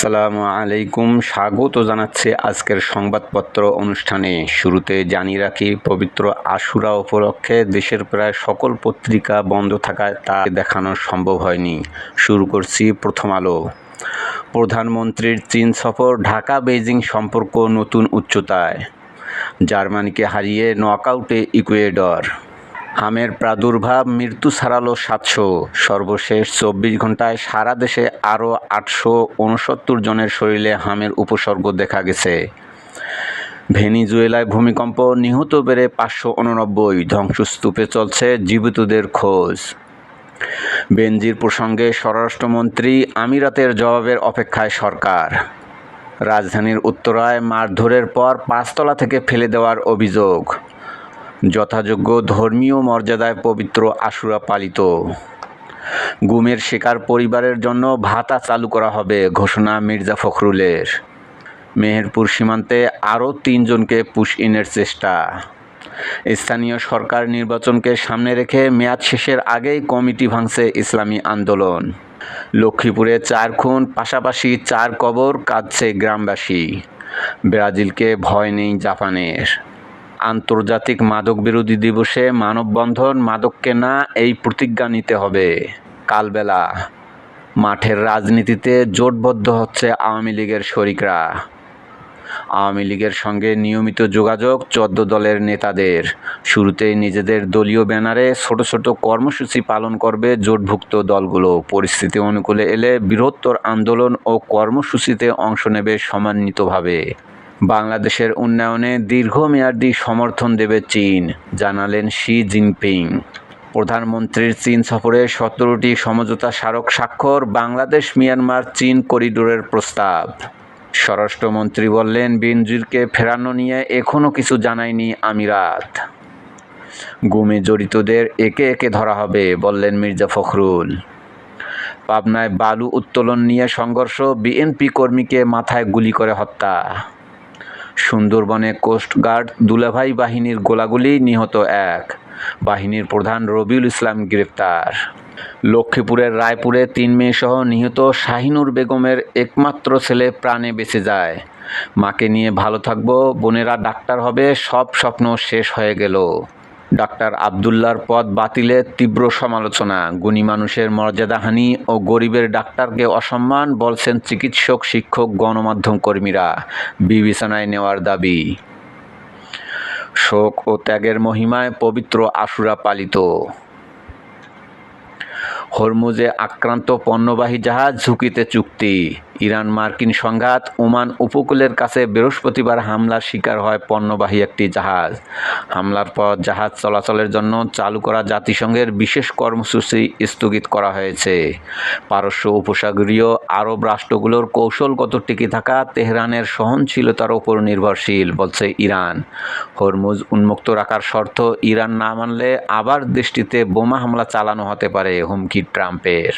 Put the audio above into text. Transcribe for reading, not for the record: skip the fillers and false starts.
আসসালামু আলাইকুম, স্বাগত জানাচ্ছি আজকের সংবাদপত্র অনুষ্ঠানে। শুরুতে জানিয়ে রাখি, পবিত্র আশুরা উপলক্ষে দেশের প্রায় সকল পত্রিকা বন্ধ থাকায় তা দেখানো সম্ভব হয়নি। শুরু করছি প্রথম আলো। প্রধানমন্ত্রীর চীন সফর, ঢাকা বেইজিং সম্পর্ক নতুন উচ্চতায়। জার্মানিকে হারিয়ে নকআউটে ইকুয়েডর। হামের প্রাদুর্ভাব, মৃত্যু ছাড়ালো ৭০০। সর্বশেষ ২৪ ঘন্টায় সারা দেশে আরও ৮৬৯ জনের শরীরে হামের উপসর্গ দেখা গেছে। ভেনেজুয়েলায় ভূমিকম্প, নিহত বেড়ে ৫৮৯। ধ্বংসস্তূপে চলছে জীবিতদের খোঁজ। বেনজির প্রসঙ্গে স্বরাষ্ট্রমন্ত্রী, আমিরাতের জবাবের অপেক্ষায় সরকার। রাজধানীর উত্তরায় মারধরের পর ৫ তলা থেকে ফেলে দেওয়ার অভিযোগ। যথাযোগ্য ধর্মীয় মর্যাদায় পবিত্র আশুরা পালিত। গুমের শিকার পরিবারের জন্য ভাতা চালু করা হবে, ঘোষণা মির্জা ফখরুলের। মেহেরপুর সীমান্তে আরও ৩ জনকে পুশ-ইনের চেষ্টা। স্থানীয় সরকার নির্বাচনকে সামনে রেখে মেয়াদ শেষের আগেই কমিটি ভাঙছে ইসলামী আন্দোলন। লক্ষ্মীপুরে ৪ খুন, পাশাপাশি ৪ কবর, কাঁদছে গ্রামবাসী। ব্রাজিলকে ভয় নেই জাপানের। আন্তর্জাতিক মাদকবিরোধী দিবসে মানববন্ধন, মাদককে না, এই প্রতিজ্ঞা নিতে হবে। কালবেলা, মাঠের রাজনীতিতে জোটবদ্ধ হচ্ছে আওয়ামী লীগের শরিকরা। আওয়ামী লীগের সঙ্গে নিয়মিত যোগাযোগ ১৪ দলের নেতাদের। শুরুতেই নিজেদের দলীয় ব্যানারে ছোট ছোট কর্মসূচি পালন করবে জোটভুক্ত দলগুলো। পরিস্থিতি অনুকূলে এলে বৃহত্তর আন্দোলন ও কর্মসূচিতে অংশ নেবে সমন্বিতভাবে। বাংলাদেশের উন্নয়নে দীর্ঘমেয়াদী সমর্থন দেবে চীন, জানালেন শি জিনপিং। প্রধানমন্ত্রীর চীন সফরে ১৭টি সমঝোতা স্মারক স্বাক্ষর, বাংলাদেশ মিয়ানমার চীন করিডোরের প্রস্তাব। স্বরাষ্ট্রমন্ত্রী বললেন, বেনজিরকে ফেরানো নিয়ে এখনও কিছু জানায়নি আমিরাত। গুমে জড়িতদের একে একে ধরা হবে, বললেন মির্জা ফখরুল। পাবনায় বালু উত্তোলন নিয়ে সংঘর্ষ, বিএনপি কর্মীকে মাথায় গুলি করে হত্যা। সুন্দরবনে কোস্টগার্ড দুলাভাই বাহিনীর গোলাগুলি, নিহত ১। বাহিনীর প্রধান রবিউল ইসলাম গ্রেপ্তার। লক্ষ্মীপুরের রায়পুরে ৩ মেয়েসহ নিহত শাহিনুর বেগমের একমাত্র ছেলে প্রাণে বেঁচে যায়। মাকে নিয়ে ভালো থাকবো, বোনেরা ডাক্তার হবে, সব স্বপ্ন শেষ হয়ে গেল। ডাক্তার আবদুল্লার পদ বাতিলের তীব্র সমালোচনা। গুণী মানুষের মর্যাদাহানি ও গরিবের ডাক্তারকে অসম্মান, বলছেন চিকিৎসক, শিক্ষক, গণমাধ্যম কর্মীরা। বিবেচনায় নেওয়ার দাবি। শোক ও ত্যাগের মহিমায় পবিত্র আশুরা পালিত। হরমুজে আক্রান্ত পণ্যবাহী জাহাজ, ঝুঁকিতে চুক্তি। ইরান মার্কিন সংঘাত, ওমান উপকূলের কাছে বৃহস্পতিবার হামলার শিকার হয় পণ্যবাহী একটি জাহাজ। হামলার পর জাহাজ চলাচলের জন্য চালু করা জাতিসংঘের বিশেষ কর্মসূচি স্থগিত করা হয়েছে। পারস্য উপসাগরীয় আরব রাষ্ট্রগুলোর কৌশলগত টিকে থাকা তেহরানের সহনশীলতার ওপর নির্ভরশীল, বলছে ইরান। হরমুজ উন্মুক্ত রাখার শর্ত ইরান না মানলে আবার দেশটিতে বোমা হামলা চালানো হতে পারে, হুমকি ট্রাম্পের।